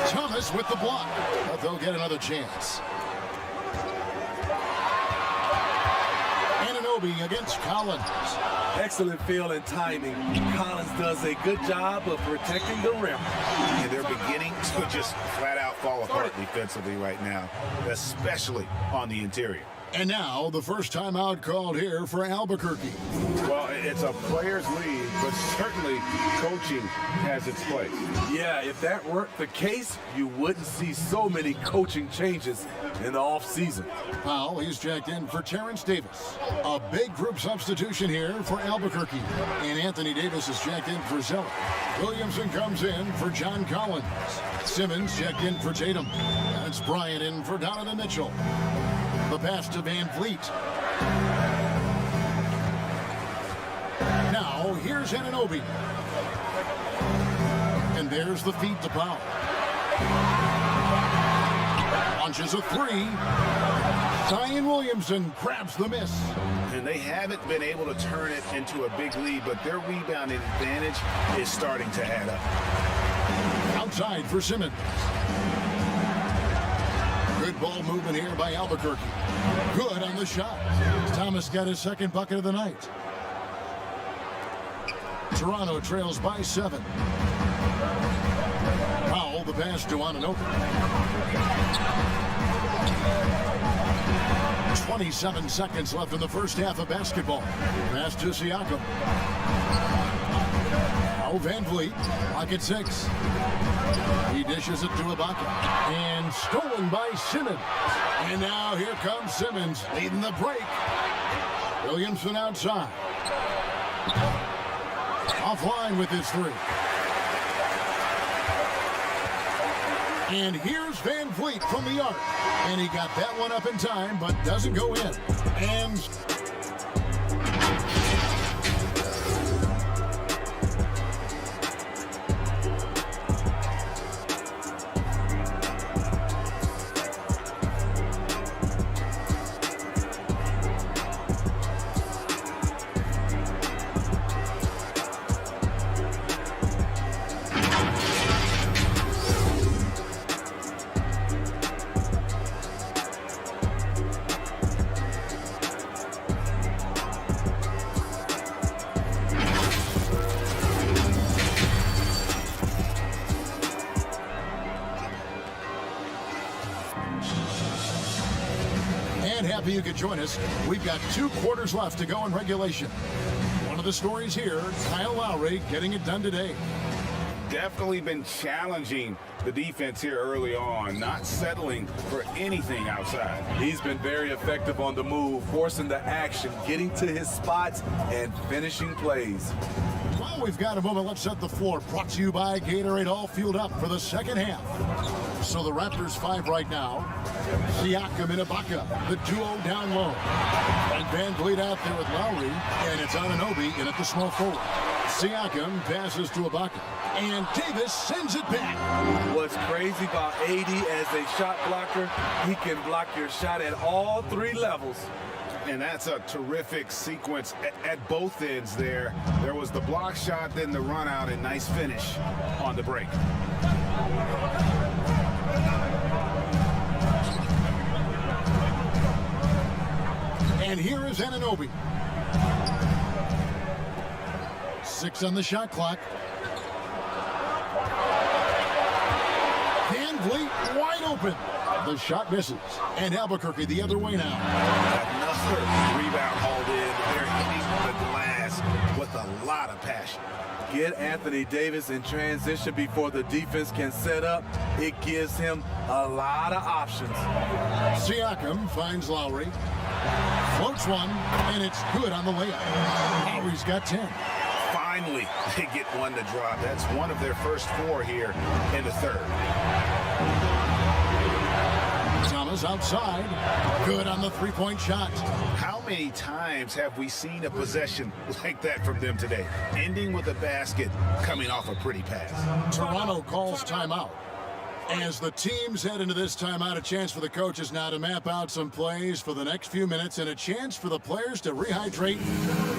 Thomas with the block, but they'll get another chance. Anunoby against Collins. Excellent feel and timing. Collins does a good job of protecting the rim. And they're beginning to just flat out fall apart defensively right now, especially on the interior. And now, the first timeout called here for Albuquerque. Well, it's a players' league, but certainly coaching has its place. Yeah, if that weren't the case, you wouldn't see so many coaching changes in the offseason. Powell, he's checked in for Terrence Davis. A big group substitution here for Albuquerque. And Anthony Davis is checked in for Zeller. Williamson comes in for John Collins. Simmons checked in for Tatum. That's Bryant in for Donovan Mitchell. The pass to Van Vliet. Now, here's Anunoby. And there's the feed to Powell. Launches a three. Zion Williamson grabs the miss. And they haven't been able to turn it into a big lead, but their rebounding advantage is starting to add up. Outside for Simmons. Good ball movement here by Albuquerque. Good on the shot. Thomas got his second bucket of the night. Toronto trails by 7. Powell, the pass to Anunoby. 27 seconds left in the first half of basketball. Pass to Siakam. Now Van Vliet, pocket 6. He dishes it to Ibaka. And stolen by Simmons. And now here comes Simmons leading the break. Williamson outside. Offline with his 3. And here's Van Vliet from the arc. And he got that one up in time, but doesn't go in. And happy you could join us. We've got 2 quarters left to go in regulation. One of the stories here, Kyle Lowry getting it done today. Definitely been challenging the defense here early on, not settling for anything outside. He's been very effective on the move, forcing the action, getting to his spots, and finishing plays. Well, we've got a moment. Let's set the floor. Brought to you by Gatorade, all fueled up for the second half. So the Raptors 5 right now. Siakam and Ibaka, the duo down low. And Van Vliet out there with Lowry, and it's Anunoby in at the small forward. Siakam passes to Ibaka, and Davis sends it back. What's crazy about AD as a shot blocker, he can block your shot at all 3 levels. And that's a terrific sequence at both ends there. There was the block shot, then the run out, and nice finish on the break. And here is Anunoby. 6 on the shot clock. Van Vliet wide open. The shot misses. And Albuquerque the other way now. Another rebound hauled in. They're hitting the glass with a lot of passion. Get Anthony Davis in transition before the defense can set up. It gives him a lot of options. Siakam finds Lowry. Floats one, and it's good on the layup. Lowry's got 10. Finally, they get one to drop. That's one of their first 4 here in the third. Thomas outside. Good on the 3-point shot. How many times have we seen a possession like that from them today? Ending with a basket, coming off a pretty pass. Toronto calls timeout. As the teams head into this timeout, a chance for the coaches now to map out some plays for the next few minutes and a chance for the players to rehydrate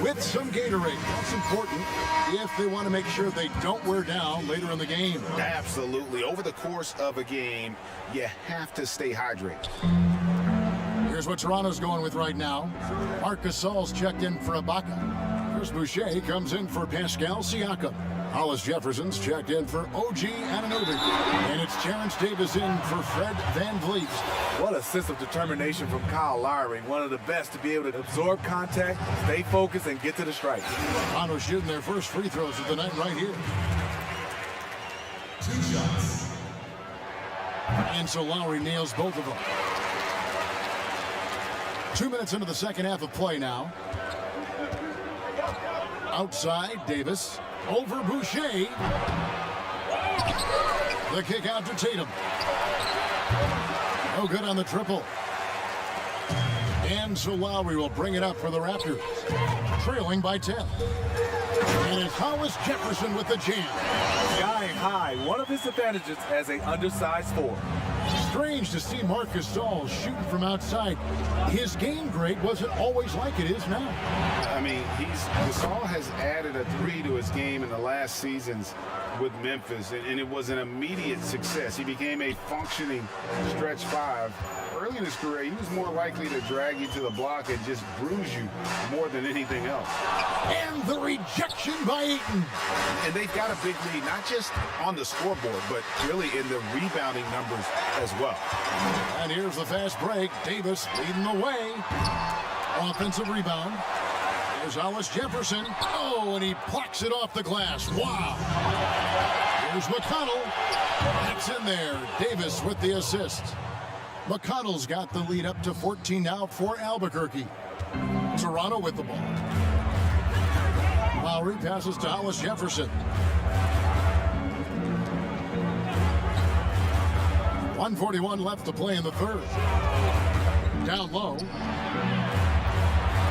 with some Gatorade. That's important if they want to make sure they don't wear down later in the game. Absolutely. Over the course of a game, you have to stay hydrated. Here's what Toronto's going with right now. Marc Gasol's checked in for Ibaka. Chris Boucher comes in for Pascal Siakam. Hollis Jefferson's checked in for OG Anunoby. And it's Terrence Davis in for Fred VanVleet. What a sense of determination from Kyle Lowry. One of the best to be able to absorb contact, stay focused, and get to the strike. Toronto shooting their first free throws of the night right here. 2 shots. And so Lowry nails both of them. 2 minutes into the second half of play now. Outside, Davis. Over Boucher. The kick out to Tatum. No good on the triple. And so Lowry will bring it up for the Raptors. Trailing by 10. And it's Hollis Jefferson with the jam. Skying high, one of his advantages as an undersized 4. Strange to see Marc Gasol shooting from outside. His game grade wasn't always like it is now. I mean, Gasol has added a 3 to his game in the last seasons with Memphis, and it was an immediate success. He became a functioning stretch 5. Early in his career, he was more likely to drag you to the block and just bruise you more than anything else. And the rejection by Ayton. And they've got a big lead, not just on the scoreboard, but really in the rebounding numbers as well. And here's the fast break. Davis leading the way. Offensive rebound. Here's Hollis Jefferson. Oh, and he plucks it off the glass. Wow. Here's McConnell. It's in there. Davis with the assist. McConnell's got the lead up to 14 now for Albuquerque. Toronto with the ball. Lowry passes to Hollis Jefferson. 1:41 left to play in the third. Down low.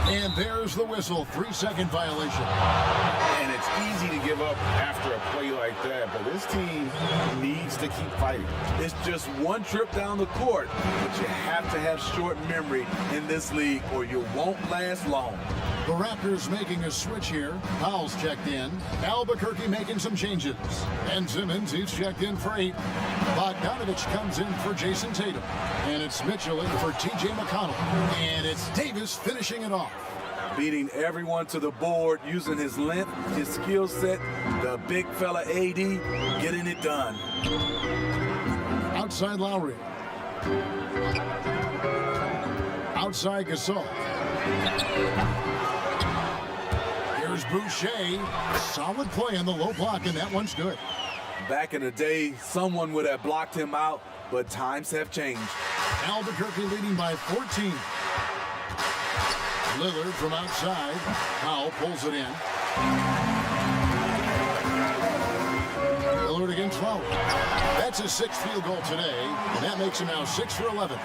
And there's the whistle. 3-second violation. And it's easy to give up after a play like that, but this team needs to keep fighting. It's just one trip down the court, but you have to have short memory in this league or you won't last long. The Raptors making a switch here. Powell's checked in. Albuquerque making some changes. And Simmons, he's checked in for 8. Bogdanovich comes in for Jason Tatum. And it's Mitchell in for T.J. McConnell. And it's Davis finishing it off. Beating everyone to the board, using his length, his skill set, the big fella AD, getting it done. Outside Lowry. Outside Gasol. Here's Boucher. Solid play on the low block, and that one's good. Back in the day, someone would have blocked him out, but times have changed. Albuquerque leading by 14. Lillard from outside. Powell pulls it in. Lillard against Lowry. That's his 6th field goal today, and that makes him now 6 for 11.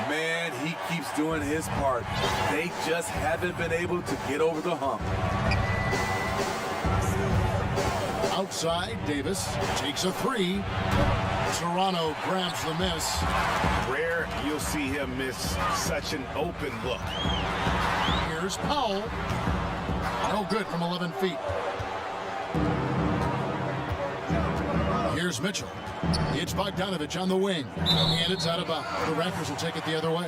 Man, he keeps doing his part. They just haven't been able to get over the hump. Outside, Davis takes a 3. Toronto grabs the miss. Rare you'll see him miss such an open look. Here's Powell. No good from 11 feet. Here's Mitchell. It's Bogdanovich on the wing. And it's out of bounds. The Raptors will take it the other way.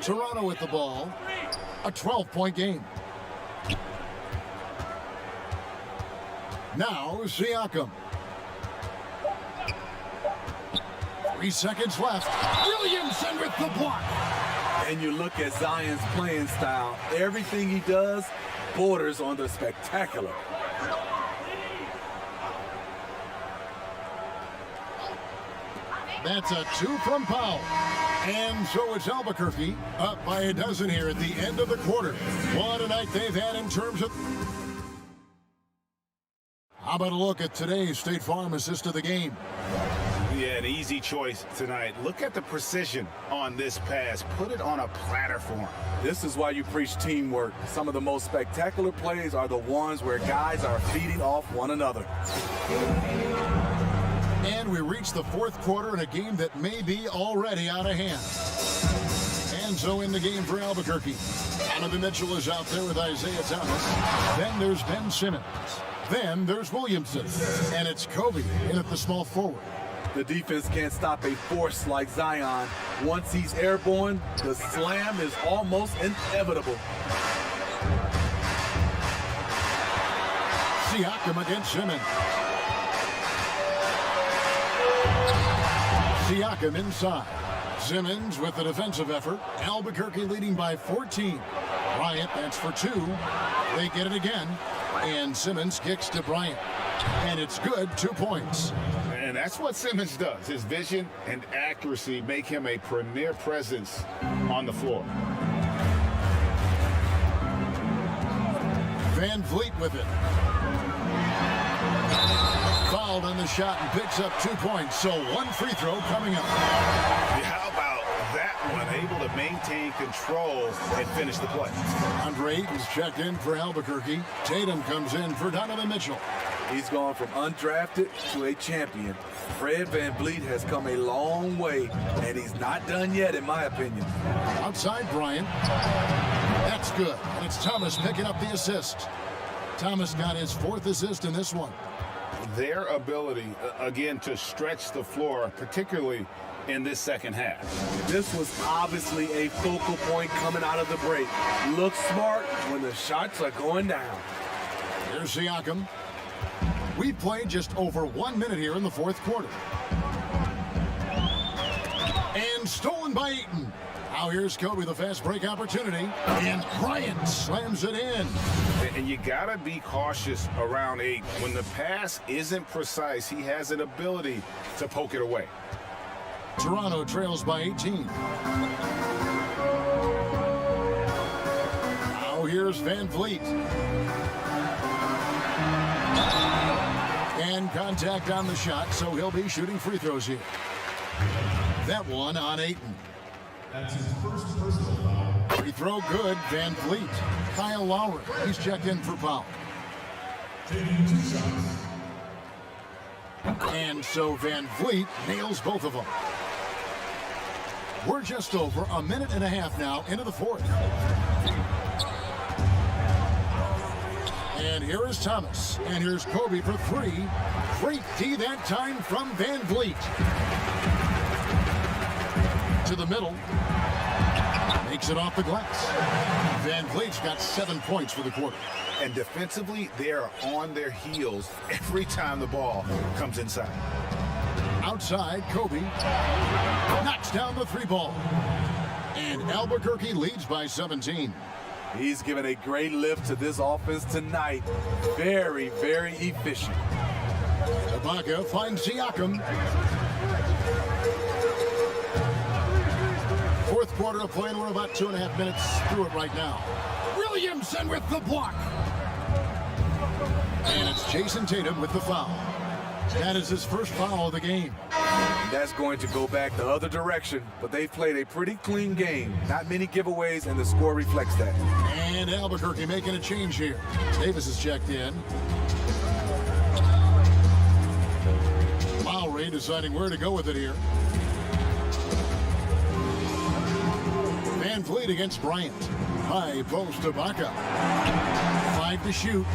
Toronto with the ball. A 12-point game. Now Siakam. 3 seconds left. Williamson with the block. And you look at Zion's playing style. Everything he does borders on the spectacular. That's a 2 from Powell. And so it's Albuquerque up by a dozen here at the end of the quarter. What a night they've had in terms of... How about a look at today's State Farm assist of the game? Yeah, an easy choice tonight. Look at the precision on this pass. Put it on a platter for him. This is why you preach teamwork. Some of the most spectacular plays are the ones where guys are feeding off one another. And we reach the fourth quarter in a game that may be already out of hand. And so in the game for Albuquerque, Donovan Mitchell is out there with Isaiah Thomas. Then there's Ben Simmons. Then there's Williamson. And it's Kobe in at the small forward. The defense can't stop a force like Zion. Once he's airborne, the slam is almost inevitable. Siakam against Simmons. Siakam inside. Simmons with the defensive effort. Albuquerque leading by 14. Bryant, that's for 2. They get it again. And Simmons kicks to Bryant. And it's good, 2 points. And that's what Simmons does. His vision and accuracy make him a premier presence on the floor. Van Vliet with it. Fouled on the shot and picks up 2 points. So 1 free throw coming up. How about that one? Able to maintain control and finish the play. Andre Ayton's checked in for Albuquerque. Tatum comes in for Donovan Mitchell. He's gone from undrafted to a champion. Fred Van Vliet has come a long way, and he's not done yet, in my opinion. Outside Bryant. That's good. And it's Thomas picking up the assist. Thomas got his 4th assist in this one. Their ability, again, to stretch the floor, particularly in this second half. This was obviously a focal point coming out of the break. Look smart when the shots are going down. Here's Siakam. We've played just over 1 minute here in the 4th quarter. And stolen by Ayton. Now here's Kobe, the fast break opportunity. And Bryant slams it in. And you got to be cautious around Ayton. When the pass isn't precise, he has an ability to poke it away. Toronto trails by 18. Now here's Van Vliet. And contact on the shot, so he'll be shooting free throws here. That one on Ayton. That's his first personal foul. Free throw good, Van Vliet. Kyle Lowry, he's checked in for foul. Taking 2 shots. And so Van Vliet nails both of them. We're just over 1.5 minutes now into the 4th. And here is Thomas. And here's Kobe for 3. Great D that time from Van Vliet. To the middle. Makes it off the glass. Van Vliet's got 7 points for the quarter. And defensively, they are on their heels every time the ball comes inside. Outside, Kobe knocks down the 3 ball. And Albuquerque leads by 17. He's given a great lift to this offense tonight. Very, very efficient. Ibaka finds Siakam. 4th quarter of play, and we're about 2.5 minutes through it right now. Williamson with the block. And it's Jason Tatum with the foul. That is his first foul of the game. That's going to go back the other direction, but they've played a pretty clean game. Not many giveaways, and the score reflects that. And Albuquerque making a change here. Davis is checked in. Lowry deciding where to go with it here. Van Vliet against Bryant. High post to Ibaka. 5 to shoot.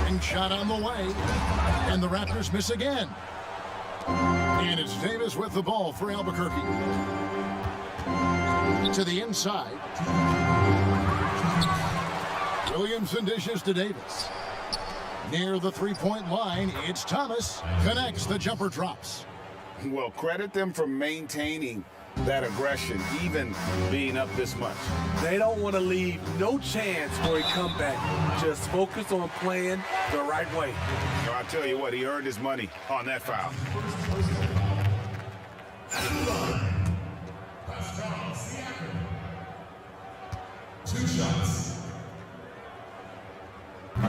And shot on the way. And the Raptors miss again. And it's Davis with the ball for Albuquerque. To the inside. Williamson dishes to Davis. Near the 3-point line, it's Thomas. Connects, the jumper drops. Well, credit them for maintaining that aggression, even being up this much. They don't want to leave no chance for a comeback. Just focus on playing the right way. So I'll tell you what, he earned his money on that foul. Pascal Siakam. 2 shots.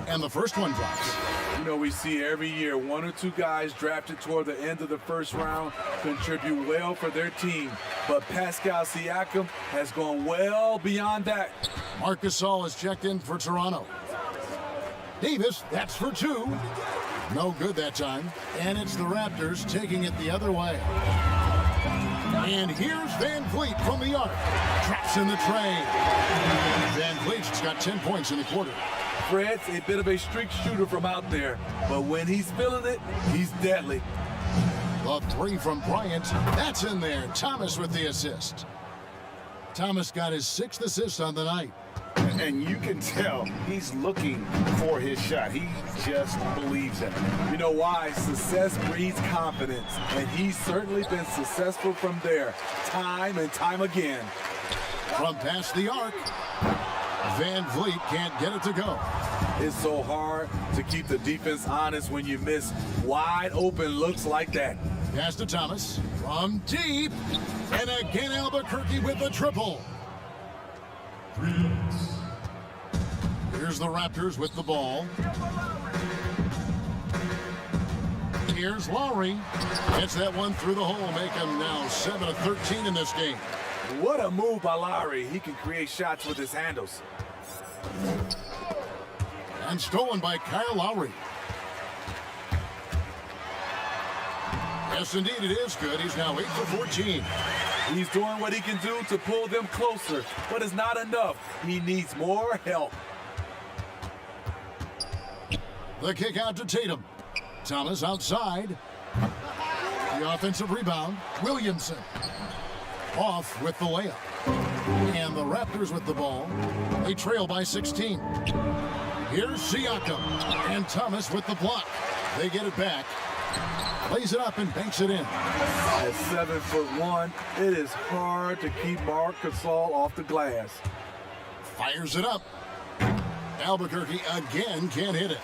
And the first one drops. You know, we see every year 1 or 2 guys drafted toward the end of the first round contribute well for their team. But Pascal Siakam has gone well beyond that. Marc Gasol is checked in for Toronto. Davis, that's for 2. No good that time. And it's the Raptors taking it the other way. And here's Van Vliet from the arc. Traps in the tray. Van Vliet's got 10 points in the quarter. Fred's a bit of a streak shooter from out there, but when he's feeling it, he's deadly. The three from Bryant. That's in there. Thomas with the assist. Thomas got his 6th assist on the night. And you can tell he's looking for his shot. He just believes in it. You know why? Success breeds confidence, and he's certainly been successful from there, time and time again. From past the arc, Van Vliet can't get it to go. It's so hard to keep the defense honest when you miss wide open looks like that. Pass to Thomas from deep, and again Albuquerque with the triple. 3 minutes. Here's the Raptors with the ball. Here's Lowry. Gets that one through the hole, make him now 7 of 13 in this game. What a move by Lowry. He can create shots with his handles. And stolen by Kyle Lowry. Yes, indeed, it is good. He's now 8 for 14. He's doing what he can do to pull them closer, but it's not enough. He needs more help. The kick out to Tatum. Thomas outside. The offensive rebound. Williamson off with the layup. And the Raptors with the ball. They trail by 16. Here's Siakam. And Thomas with the block. They get it back. Lays it up and banks it in. At 7'1", it is hard to keep Marc Gasol off the glass. Fires it up. Albuquerque again can't hit it.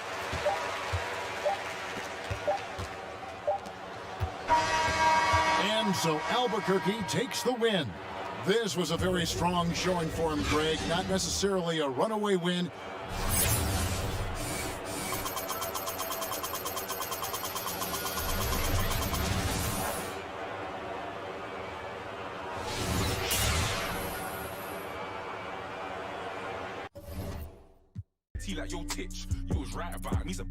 And so Albuquerque takes the win. This was a very strong showing for him, Greg. Not necessarily a runaway win. Like yo Titch, you was right about me's a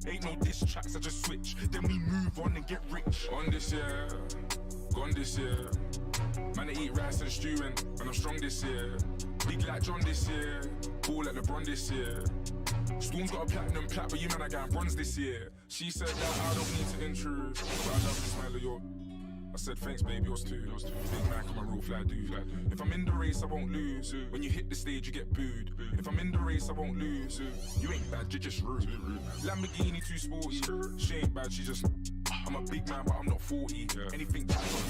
ain't no diss tracks, I just switch. Then we move on and get rich. On this year, gone this year. Man, I eat rice and stew and I'm strong this year. Big like John this year, ball like LeBron this year. Storm's got a platinum plat, but you man I got bronze this year. She said that I don't need to intrude, but I love the smell of your. I said thanks babe, yours too. Big Mac, I'm a real fly dude. If I'm in the race, I won't lose. When you hit the stage, you get booed. If I'm in the race, I won't lose. You ain't bad, you're just rude. Lamborghini too sporty. She ain't bad, she just. I'm a big man, but I'm not 40. Anything that's not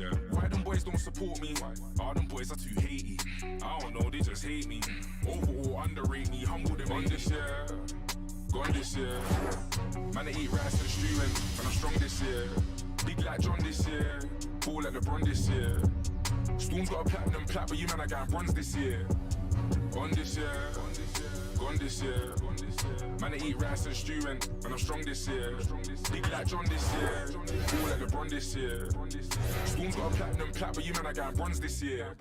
40. Why them boys don't support me? Oh, them boys are too hatey. I don't know, they just hate me. Overall, underrate me, humble them on this year. Gone this year. Man, I eat rice and stew and I'm strong this year. Big like John this year, ball like LeBron this year. Storm's got a platinum plat, but you man I got bronze this year. On this year, gone this year. Man I eat rice and stew and I'm strong this year. Big like John this year, ball like LeBron this year. Storm's got a platinum plat, but you man I got bronze this year.